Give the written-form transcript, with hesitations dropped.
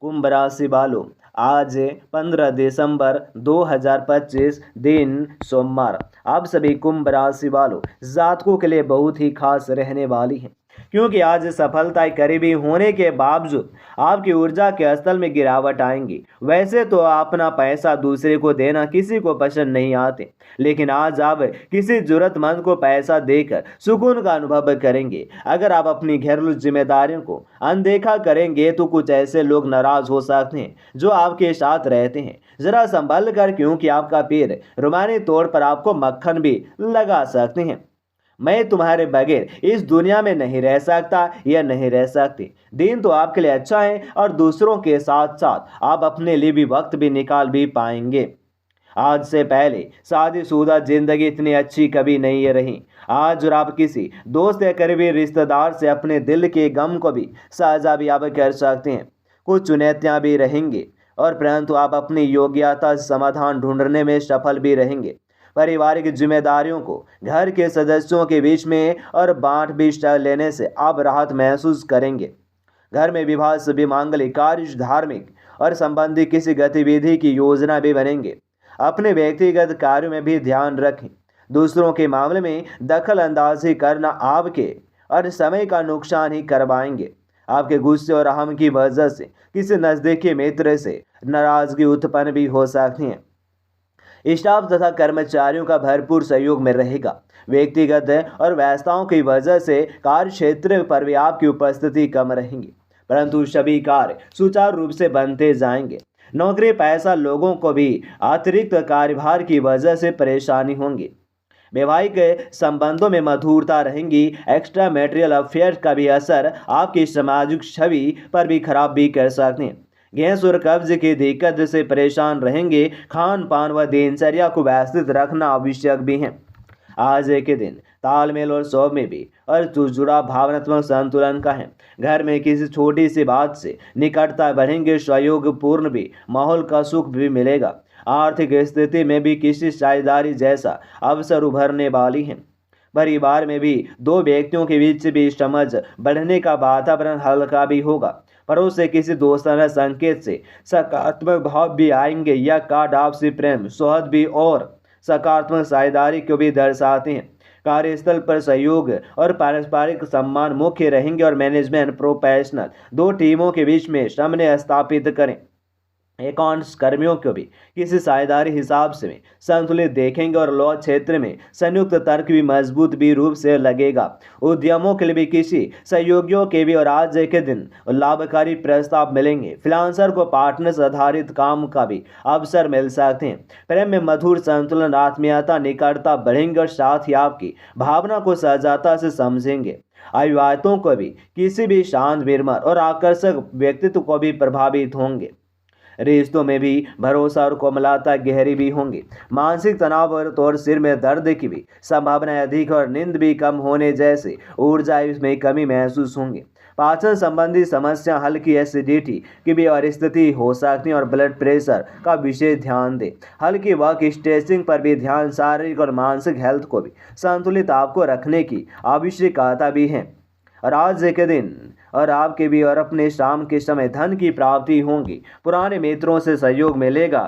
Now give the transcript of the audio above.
कुंभ राशि वालों, आज 15 दिसंबर 2025 दिन सोमवार। आप सभी कुंभ राशि वालों जातकों के लिए बहुत ही खास रहने वाली है, क्योंकि आज सफलता करीबी होने के बावजूद आपकी ऊर्जा के स्तर में गिरावट आएंगी। वैसे तो अपना पैसा दूसरे को देना किसी को पसंद नहीं आते, लेकिन आज आप किसी जरूरतमंद को पैसा देकर सुकून का अनुभव करेंगे। अगर आप अपनी घरेलू जिम्मेदारियों को अनदेखा करेंगे तो कुछ ऐसे लोग नाराज हो सकते हैं जो आपके साथ रहते हैं। जरा संभल कर, क्योंकि आपका पैर रूमानी तौर पर आपको मक्खन भी लगा सकते हैं। मैं तुम्हारे बगैर इस दुनिया में नहीं रह सकता या नहीं रह सकती। दिन तो आपके लिए अच्छा है और दूसरों के साथ साथ आप अपने लिए भी वक्त भी निकाल भी पाएंगे। आज से पहले शादीशुदा जिंदगी इतनी अच्छी कभी नहीं रही। आज और आप किसी दोस्त या करीबी रिश्तेदार से अपने दिल के गम को भी साझा भी आप कर सकते हैं। कुछ चुनौतियां भी रहेंगी और परंतु आप अपनी योग्यता से समाधान ढूंढने में सफल भी रहेंगे। पारिवारिक जिम्मेदारियों को घर के सदस्यों के बीच में और बांट भी लेने से आप राहत महसूस करेंगे। घर में विवाह सभी मांगलिक कार्य, धार्मिक और संबंधी किसी गतिविधि की योजना भी बनेंगे। अपने व्यक्तिगत कार्यों में भी ध्यान रखें। दूसरों के मामले में दखल अंदाजी करना आपके और समय का नुकसान ही करवाएंगे। आपके गुस्से और अहम की वजह से किसी नजदीकी मित्र से नाराजगी उत्पन्न भी हो सकती है। स्टाफ तथा कर्मचारियों का भरपूर सहयोग में रहेगा। व्यक्तिगत और व्यस्तताओं की वजह से कार्य क्षेत्र पर भी आपकी उपस्थिति कम रहेगी, परंतु सभी कार्य सुचारू रूप से बनते जाएंगे। नौकरी पैसा लोगों को भी अतिरिक्त कार्यभार की वजह से परेशानी होंगी। वैवाहिक संबंधों में मधुरता रहेंगी। एक्स्ट्रा मैटेरियल अफेयर का भी असर आपकी सामाजिक छवि पर भी खराब भी कर सकते हैं। गैस और कब्ज की दिक्कत से परेशान रहेंगे। खान पान व दिनचर्या को व्यवस्थित रखना आवश्यक भी है। आज के दिन तालमेल और सौम्य भी और जुड़ा भावनात्मक संतुलन का है। घर में किसी छोटी सी बात से निकटता बढ़ेंगे। सहयोगपूर्ण भी माहौल का सुख भी मिलेगा। आर्थिक स्थिति में भी किसी साझेदारी जैसा अवसर उभरने वाली है। परिवार में भी दो व्यक्तियों के बीच भी समझ बढ़ने का वातावरण हल्का भी होगा। पड़ोस से किसी दोस्ताना संकेत से सकारात्मक भाव भी आएंगे। यह कार्ड आपसी प्रेम, सौहार्द भी और सकारात्मक साझेदारी को भी दर्शाते हैं। कार्यस्थल पर सहयोग और पारस्परिक सम्मान मुख्य रहेंगे और मैनेजमेंट प्रोफेशनल दो टीमों के बीच में समन्वय स्थापित करें। अकाउंट्स कर्मियों को भी किसी साझेदारी हिसाब से संतुलित देखेंगे और लॉ क्षेत्र में संयुक्त तर्क भी मजबूत भी रूप से लगेगा। उद्यमों के लिए भी किसी सहयोगियों के भी और आज के दिन लाभकारी प्रस्ताव मिलेंगे। फ्रीलांसर को पार्टनर्स आधारित काम का भी अवसर मिल सकते हैं। प्रेम में मधुर संतुलन, आत्मीयता, निकटता बढ़ेंगे और साथ ही आपकी भावना को सहजता से समझेंगे। अविवाहितों को भी किसी भी शांत, निर्मल और आकर्षक व्यक्तित्व को भी प्रभावित होंगे। रिश्तों में भी भरोसा और कोमलता गहरी भी होंगी। मानसिक तनाव और सिर में दर्द की भी संभावना अधिक और नींद भी कम होने जैसे ऊर्जा में कमी महसूस होंगी। पाचन संबंधी समस्या, हल्की एसिडिटी की भी और स्थिति हो सकती है और ब्लड प्रेशर का विशेष ध्यान दें। हल्की वर्क स्ट्रेचिंग पर भी ध्यान शारीरिक और मानसिक हेल्थ को भी संतुलित आपको रखने की आवश्यकता भी है। और आज के दिन और आपके भी और अपने शाम के समय धन की प्राप्ति होंगी। पुराने मित्रों से सहयोग मिलेगा